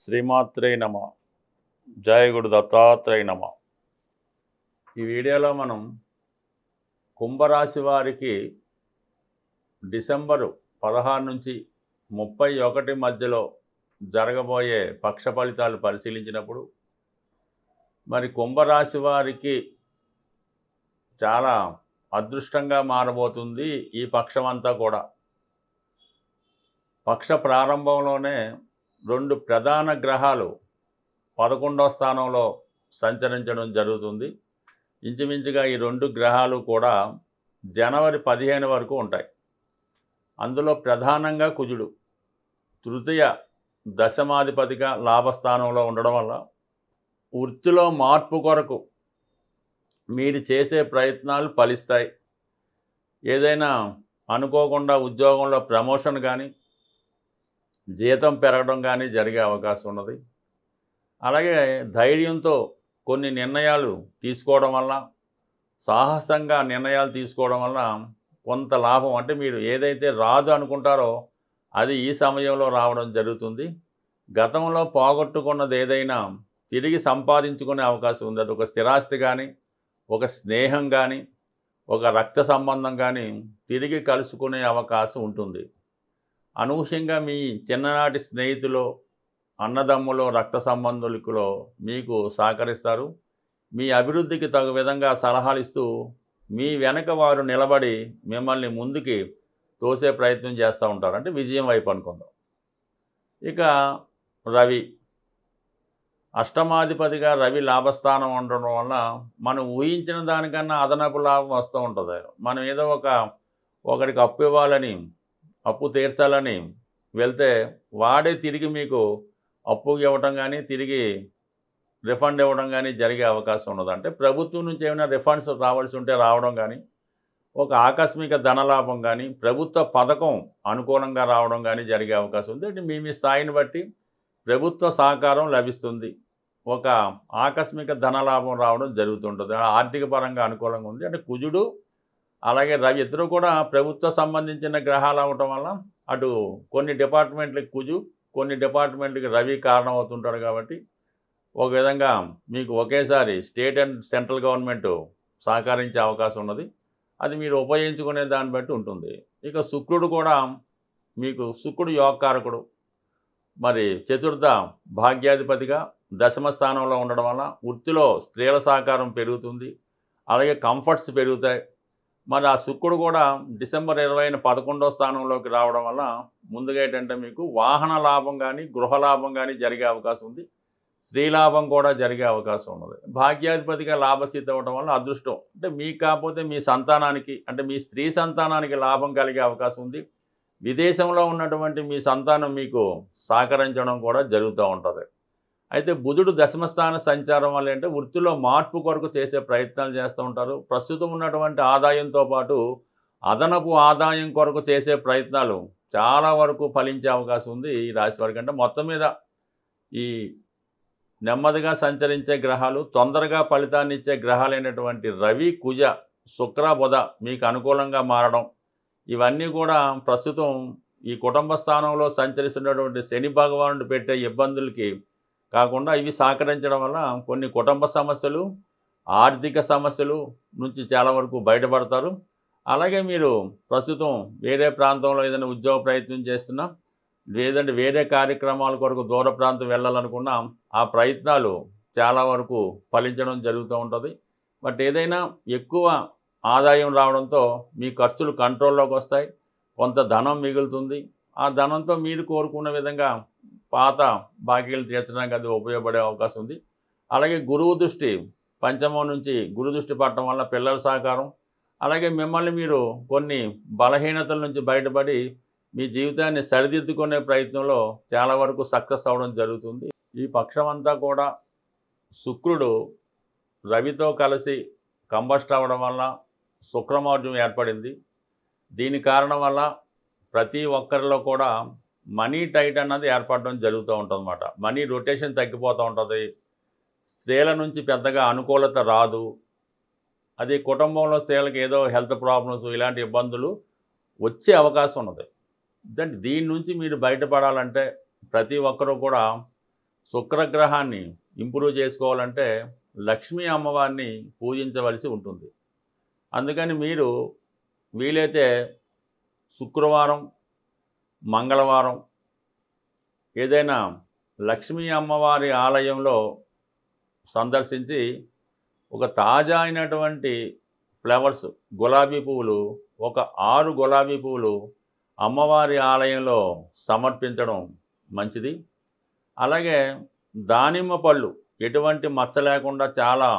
శ్రీమాత్రే నమ. జయ గురు దత్తాత్రేయ నమ. ఈ వీడియోలో మనం కుంభరాశి వారికి డిసెంబరు 16 నుంచి 31 మధ్యలో జరగబోయే పక్ష ఫలితాలు పరిశీలించినప్పుడు మరి కుంభరాశి వారికి చాలా అదృష్టంగా మారబోతుంది ఈ పక్షమంతా కూడా. పక్ష ప్రారంభంలోనే 2 ప్రధాన గ్రహాలు 11వ స్థానంలో సంచరించడం జరుగుతుంది. ఇంచుమించుగా ఈ 2 గ్రహాలు కూడా జనవరి 15 వరకు ఉంటాయి. అందులో ప్రధానంగా కుజుడు తృతీయ దశమాధిపతిగా లాభస్థానంలో ఉండడం వల్ల వృత్తిలో మార్పు కొరకు మీరు చేసే ప్రయత్నాలు ఫలిస్తాయి. ఏదైనా అనుకోకుండా ఉద్యోగంలో ప్రమోషన్ కానీ జీతం పెరగడం కానీ జరిగే అవకాశం ఉన్నది. అలాగే ధైర్యంతో కొన్ని నిర్ణయాలు తీసుకోవడం వల్ల, సాహసంగా నిర్ణయాలు తీసుకోవడం వల్ల కొంత లాభం, అంటే మీరు ఏదైతే రాదు అనుకుంటారో అది ఈ సమయంలో రావడం జరుగుతుంది. గతంలో పోగొట్టుకున్నది ఏదైనా తిరిగి సంపాదించుకునే అవకాశం ఉంది. అది ఒక స్థిరాస్తి కానీ, ఒక స్నేహం కానీ, ఒక రక్త సంబంధం కానీ తిరిగి కలుసుకునే అవకాశం ఉంటుంది. అనూహ్యంగా మీ చిన్ననాటి స్నేహితులు, అన్నదమ్ములు, రక్త సంబంధులలో మీకు సహకరిస్తారు. మీ అభివృద్ధికి తగు విధంగా సలహాలు ఇస్తూ మీ వెనక వారు నిలబడి మిమ్మల్ని ముందుకి తోసే ప్రయత్నం చేస్తూ ఉంటారు. అంటే విజయం వైపు అనుకుందాం. ఇక రవి అష్టమాధిపతిగా రవి లాభస్థానం ఉండడం వల్ల మనం ఊహించిన దానికన్నా అదనపు లాభం వస్తూ ఉంటుంది. మనం ఏదో ఒకడికి అప్పు ఇవ్వాలని, అప్పు తీర్చాలని వెళ్తే వాడే తిరిగి మీకు అప్పు ఇవ్వటం కానీ, తిరిగి రిఫండ్ ఇవ్వడం కానీ జరిగే అవకాశం ఉన్నది. అంటే ప్రభుత్వం నుంచి ఏమైనా రిఫండ్స్ రావాల్సి ఉంటే రావడం కానీ, ఒక ఆకస్మిక ధనలాభం కానీ, ప్రభుత్వ పథకం అనుకూలంగా రావడం కానీ జరిగే అవకాశం ఉంది. అంటే మీ స్థాయిని బట్టి ప్రభుత్వ సహకారం లభిస్తుంది. ఒక ఆకస్మిక ధనలాభం రావడం జరుగుతుంటుంది. ఆర్థిక పరంగా అనుకూలంగా ఉంది. అంటే కుజుడు అలాగే రవి ఇద్దరు కూడా ప్రభుత్వ సంబంధించిన గ్రహాలు అవటం వల్ల అటు కొన్ని డిపార్ట్మెంట్లకి కుజు, కొన్ని డిపార్ట్మెంట్లకి రవి కారణం అవుతుంటాడు. కాబట్టి ఒక విధంగా మీకు ఒకేసారి స్టేట్ అండ్ సెంట్రల్ గవర్నమెంట్ సహకరించే అవకాశం ఉన్నది. అది మీరు ఉపయోగించుకునే దాన్ని బట్టి ఉంటుంది. ఇక శుక్రుడు కూడా మీకు, శుక్రుడు యోగకారకుడు, మరి చతుర్థ భాగ్యాధిపతిగా దశమ స్థానంలో ఉండడం వల్ల వృత్తిలో స్త్రీల సహకారం పెరుగుతుంది. అలాగే కంఫర్ట్స్ పెరుగుతాయి. మరి ఆ శుక్రుడు కూడా డిసెంబర్ 20న 11వ స్థానంలోకి రావడం వల్ల ముందుగా ఏంటంటే మీకు వాహన లాభం కానీ, గృహ లాభం కానీ జరిగే అవకాశం ఉంది. స్త్రీలాభం కూడా జరిగే అవకాశం ఉన్నది. భాగ్యాధిపతిగా లాభస్థితి అవ్వడం వల్ల అదృష్టం, అంటే మీకు కాకపోతే మీ సంతానానికి, అంటే మీ స్త్రీ సంతానానికి లాభం కలిగే అవకాశం ఉంది. విదేశంలో ఉన్నటువంటి మీ సంతానం మీకు సహకరించడం కూడా జరుగుతూ ఉంటుంది. అయితే బుధుడు దశమస్థాన సంచారం వల్ల అంటే వృత్తిలో మార్పు కొరకు చేసే ప్రయత్నాలు చేస్తూ ఉంటారు. ప్రస్తుతం ఉన్నటువంటి ఆదాయంతో పాటు అదనపు ఆదాయం కొరకు చేసే ప్రయత్నాలు చాలా వరకు ఫలించే అవకాశం ఉంది ఈ రాశి వారికి. అంటే మొత్తం మీద ఈ నెమ్మదిగా సంచరించే గ్రహాలు, తొందరగా ఫలితాన్ని ఇచ్చే గ్రహాలైనటువంటి రవి, కుజ, శుక్ర, బుధ మీకు అనుకూలంగా మారడం, ఇవన్నీ కూడా ప్రస్తుతం ఈ కుటుంబ స్థానంలో సంచరిస్తున్నటువంటి శని భగవానుడు పెట్టే ఇబ్బందులకి కాకుండా ఇవి సహకరించడం వల్ల కొన్ని కుటుంబ సమస్యలు, ఆర్థిక సమస్యలు నుంచి చాలా వరకు బయటపడతారు. అలాగే మీరు ప్రస్తుతం వేరే ప్రాంతంలో ఏదైనా ఉద్యోగ ప్రయత్నం చేస్తున్నా, లేదంటే వేరే కార్యక్రమాల కొరకు దూర ప్రాంతం వెళ్ళాలనుకున్నా ఆ ప్రయత్నాలు చాలా వరకు ఫలించడం జరుగుతూ ఉంటుంది. బట్ ఏదైనా ఎక్కువ ఆదాయం రావడంతో మీ ఖర్చులు కంట్రోల్లోకి వస్తాయి. కొంత ధనం మిగులుతుంది. ఆ ధనంతో మీరు కోరుకున్న విధంగా పాత బాకీలు తీర్చడానికి అది ఉపయోగపడే అవకాశం ఉంది. అలాగే గురువు దృష్టి పంచమం నుంచి గురు దృష్టి పడటం వల్ల పిల్లల సహకారం, అలాగే మిమ్మల్ని మీరు కొన్ని బలహీనతల నుంచి బయటపడి మీ జీవితాన్ని సరిదిద్దుకునే ప్రయత్నంలో చాలా వరకు సక్సెస్ అవ్వడం జరుగుతుంది. ఈ పక్షం అంతా కూడా శుక్రుడు రవితో కలిసి కంబస్ట్ అవ్వడం వల్ల శుక్రమౌఢ్యం ఏర్పడింది. దీని కారణం వల్ల ప్రతి ఒక్కరిలో కూడా మనీ టైట్ అన్నది ఏర్పడడం జరుగుతూ ఉంటుందన్నమాట. మనీ రొటేషన్ తగ్గిపోతూ ఉంటుంది. స్త్రీల నుంచి పెద్దగా అనుకూలత రాదు. అది కుటుంబంలో స్త్రీలకు ఏదో హెల్త్ ప్రాబ్లమ్స్, ఇలాంటి ఇబ్బందులు వచ్చే అవకాశం ఉన్నది. దీని నుంచి మీరు బయటపడాలంటే ప్రతి ఒక్కరూ కూడా శుక్రగ్రహాన్ని ఇంప్రూవ్ చేసుకోవాలంటే లక్ష్మీ అమ్మవారిని పూజించవలసి ఉంటుంది. అందుకని మీరు వీలైతే శుక్రవారం, మంగళవారం ఏదైనా లక్ష్మీ అమ్మవారి ఆలయంలో సందర్శించి ఒక తాజా అయినటువంటి ఫ్లవర్స్ గులాబీ పువ్వులు ఒక 6 గులాబీ పువ్వులు అమ్మవారి ఆలయంలో సమర్పించడం మంచిది. అలాగే దానిమ్మ పళ్ళు ఎటువంటి మచ్చ లేకుండా చాలా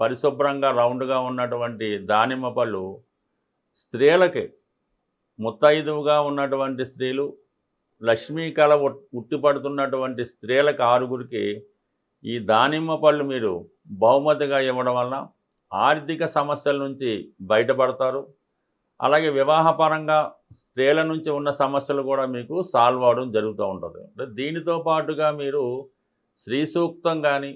పరిశుభ్రంగా రౌండ్గా ఉన్నటువంటి దానిమ్మ పళ్ళు స్త్రీలకి ముత్తైదువుగా ఉన్నటువంటి స్త్రీలు లక్ష్మీ కళ ఉట్టిపడుతున్నటువంటి స్త్రీలకు 6గురికి ఈ దానిమ్మ పళ్ళు మీరు బహుమతిగా ఇవ్వడం వల్ల ఆర్థిక సమస్యల నుంచి బయటపడతారు. అలాగే వివాహపరంగా స్త్రీల నుంచి ఉన్న సమస్యలు కూడా మీకు సాల్వ్ అవడం జరుగుతూ ఉంటుంది. అంటే దీనితో పాటుగా మీరు శ్రీ సూక్తం కానీ,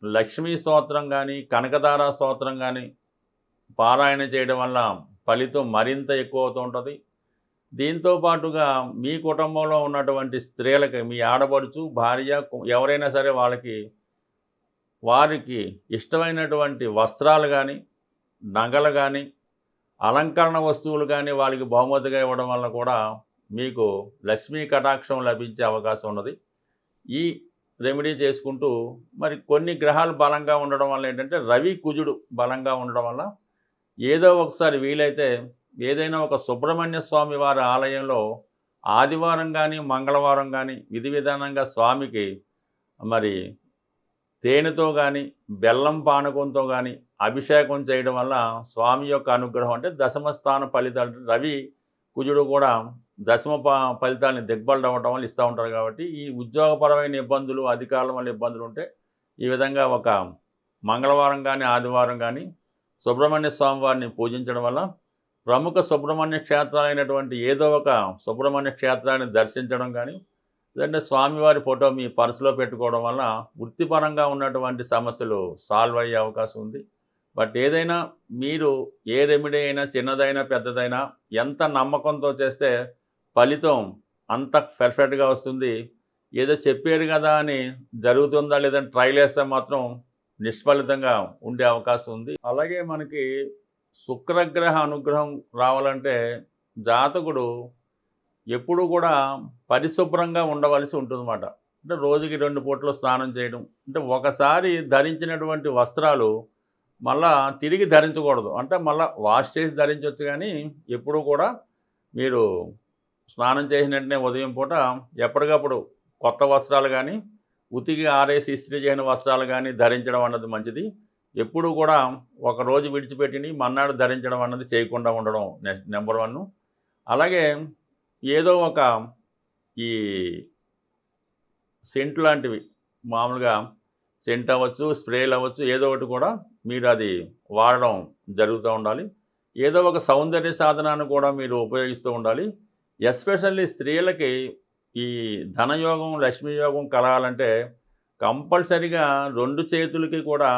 లక్ష్మీ స్తోత్రం కానీ, కనకదార స్తోత్రం కానీ పారాయణ చేయడం వల్ల ఫలితం మరింత ఎక్కువ అవుతూ ఉంటుంది. దీంతో పాటుగా మీ కుటుంబంలో ఉన్నటువంటి స్త్రీలకి మీ ఆడపడుచు, భార్య ఎవరైనా సరే వారికి ఇష్టమైనటువంటి వస్త్రాలు కానీ, నగలు కానీ, అలంకరణ వస్తువులు కానీ వాళ్ళకి బహుమతిగా ఇవ్వడం వల్ల కూడా మీకు లక్ష్మీ కటాక్షం లభించే అవకాశం ఉన్నది. ఈ రెమెడీ చేసుకుంటూ మరి కొన్ని గ్రహాలు బలంగా ఉండడం వల్ల ఏంటంటే రవి, కుజుడు బలంగా ఉండడం వల్ల ఏదో ఒకసారి వీలైతే ఏదైనా ఒక సుబ్రహ్మణ్య స్వామి వారి ఆలయంలో ఆదివారం కానీ, మంగళవారం కానీ విధి విధానంగా స్వామికి మరి తేనెతో కానీ, బెల్లం పానకంతో కానీ అభిషేకం చేయడం వల్ల స్వామి యొక్క అనుగ్రహం అంటే దశమ స్థాన ఫలితాలు రవి, కుజుడు కూడా దశమ ఫలితాలని దిగ్బలం అవ్వడం వల్ల ఇస్తూ ఉంటారు. కాబట్టి ఈ ఉద్యోగపరమైన ఇబ్బందులు, అధికారుల వల్ల ఇబ్బందులు ఉంటే ఈ విధంగా ఒక మంగళవారం కానీ, ఆదివారం కానీ సుబ్రహ్మణ్య స్వామి వారిని పూజించడం వల్ల ప్రముఖ సుబ్రహ్మణ్య క్షేత్రాలైనటువంటి ఏదో ఒక సుబ్రహ్మణ్య క్షేత్రాన్ని దర్శించడం కానీ, లేదంటే స్వామివారి ఫోటో మీ పర్సులో పెట్టుకోవడం వల్ల వృత్తిపరంగా ఉన్నటువంటి సమస్యలు సాల్వ్ అయ్యే అవకాశం ఉంది. బట్ ఏదైనా మీరు ఏ రెమెడీ అయినా చిన్నదైనా పెద్దదైనా ఎంత నమ్మకంతో చేస్తే ఫలితం అంత పర్ఫెక్ట్గా వస్తుంది. ఏదో చెప్పారు కదా అని జరుగుతుందా లేదని ట్రైల్ వేస్తే మాత్రం నిష్ఫలితంగా ఉండే అవకాశం ఉంది. అలాగే మనకి శుక్రగ్రహ అనుగ్రహం రావాలంటే జాతకుడు ఎప్పుడు కూడా పరిశుభ్రంగా ఉండవలసి ఉంటుందన్నమాట. అంటే రోజుకి 2 పూటలు స్నానం చేయడం, అంటే ఒకసారి ధరించినటువంటి వస్త్రాలు మళ్ళా తిరిగి ధరించకూడదు. అంటే మళ్ళీ వాష్ చేసి ధరించవచ్చు, కానీ ఎప్పుడు కూడా మీరు స్నానం చేసిన వెంటనే ఉదయం పూట ఎప్పటికప్పుడు కొత్త వస్త్రాలు కానీ, ఉతికి ఆరేసి ఇస్త్రీ చేయని వస్త్రాలు కానీ ధరించడం అన్నది మంచిది. ఎప్పుడు కూడా ఒకరోజు విడిచిపెట్టి మన్నాడు ధరించడం అన్నది చేయకుండా ఉండడం నెంబర్ 1. అలాగే ఏదో ఒక ఈ సెంట్ లాంటివి మామూలుగా సెంట్ అవ్వచ్చు, స్ప్రేలు అవ్వచ్చు, ఏదో ఒకటి కూడా మీరు అది వాడడం జరుగుతూ ఉండాలి. ఏదో ఒక సౌందర్య సాధనాన్ని కూడా మీరు ఉపయోగిస్తూ ఉండాలి. ఎస్పెషల్లీ స్త్రీలకి ఈ ధనయోగం, లక్ష్మీ యోగం కలగాలంటే కంపల్సరిగా 2 చేతులకి కూడా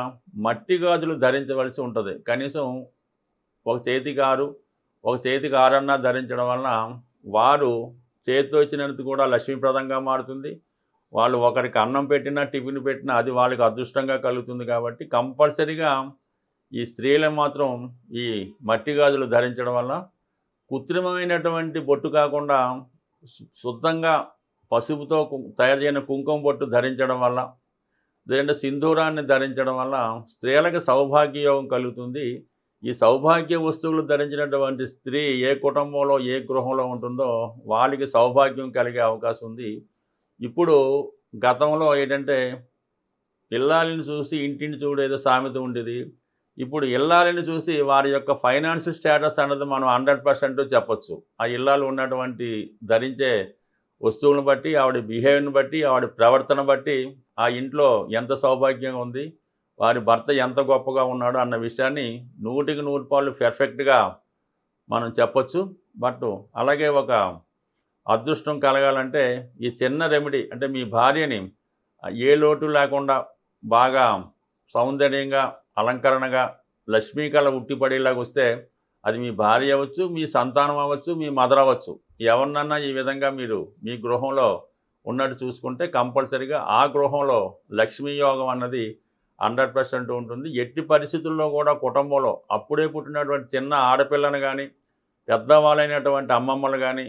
మట్టి గాజులు ధరించవలసి ఉంటుంది. కనీసం ఒక చేతికి 6, ఒక చేతికి 6 అన్నా ధరించడం వలన వారు చేతితో ఇచ్చినందుకు కూడా లక్ష్మీప్రదంగా మారుతుంది. వాళ్ళు ఒకరికి అన్నం పెట్టినా, టిఫిన్ పెట్టినా అది వాళ్ళకి అదృష్టంగా కలుగుతుంది. కాబట్టి కంపల్సరిగా ఈ స్త్రీలు మాత్రం ఈ మట్టి గాజులు ధరించడం వల్ల కృత్రిమమైనటువంటి బొట్టు కాకుండా శుద్ధంగా పసుపుతో తయారు చేయని కుంకుమ బొట్టు ధరించడం వల్ల, లేదంటే సింధూరాన్ని ధరించడం వల్ల స్త్రీలకు సౌభాగ్యయోగం కలుగుతుంది. ఈ సౌభాగ్య వస్తువులు ధరించినటువంటి స్త్రీ ఏ కుటుంబంలో, ఏ గృహంలో ఉంటుందో వాళ్ళకి సౌభాగ్యం కలిగే అవకాశం ఉంది. ఇప్పుడు గతంలో ఏంటంటే ఇల్లాలిని చూసి ఇంటిని చూడేదో సామెత ఉండేది. ఇప్పుడు ఇల్లాలిని చూసి వారి యొక్క ఫైనాన్షియల్ స్టేటస్ అన్నది మనం 100% చెప్పొచ్చు. ఆ ఇల్లాలు ఉన్నటువంటి ధరించే వస్తువులను బట్టి, ఆవిడ బిహేవియర్ని బట్టి, ఆవిడ ప్రవర్తన బట్టి ఆ ఇంట్లో ఎంత సౌభాగ్యంగా ఉంది, వారి భర్త ఎంత గొప్పగా ఉన్నాడు అన్న విషయాన్ని 100కి 100 పర్ఫెక్ట్గా మనం చెప్పొచ్చు. బట్ అలాగే ఒక అదృష్టం కలగాలంటే ఈ చిన్న రెమెడీ అంటే మీ భార్యని ఏ లోటు లేకుండా బాగా సౌందర్యంగా, అలంకరణగా, లక్ష్మీకళ ఉట్టిపడేలాగా వస్తే అది మీ భార్య అవ్వచ్చు, మీ సంతానం అవ్వచ్చు, మీ మదర్ అవ్వచ్చు, ఎవరినన్నా ఈ విధంగా మీరు మీ గృహంలో ఉన్నట్టు చూసుకుంటే కంపల్సరీగా ఆ గృహంలో లక్ష్మీ యోగం అన్నది 100% ఉంటుంది. ఎట్టి పరిస్థితుల్లో కూడా కుటుంబంలో అప్పుడే పుట్టినటువంటి చిన్న ఆడపిల్లను కానీ, పెద్దవాళ్ళైనటువంటి అమ్మమ్మలు కానీ,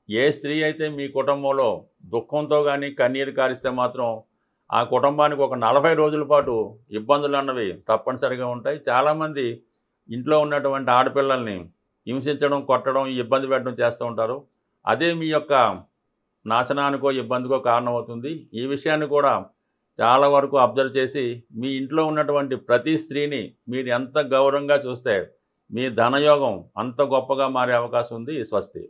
ఏ స్త్రీ అయితే మీ కుటుంబంలో దుఃఖంతో కానీ కన్నీరు కారిస్తే మాత్రం ఆ కుటుంబానికి ఒక 40 రోజుల పాటు ఇబ్బందులు అన్నవి తప్పనిసరిగా ఉంటాయి. చాలామంది ఇంట్లో ఉన్నటువంటి ఆడపిల్లల్ని హింసించడం, కొట్టడం, ఇబ్బంది పెట్టడం చేస్తూ ఉంటారు. అదే మీ యొక్క నాశనానికో, ఇబ్బందికో కారణమవుతుంది. ఈ విషయాన్ని కూడా చాలా వరకు అబ్జర్వ్ చేసి మీ ఇంట్లో ఉన్నటువంటి ప్రతి స్త్రీని మీరు ఎంత గౌరవంగా చూస్తే మీ ధనయోగం అంత గొప్పగా మారే అవకాశం ఉంది. స్వస్తి.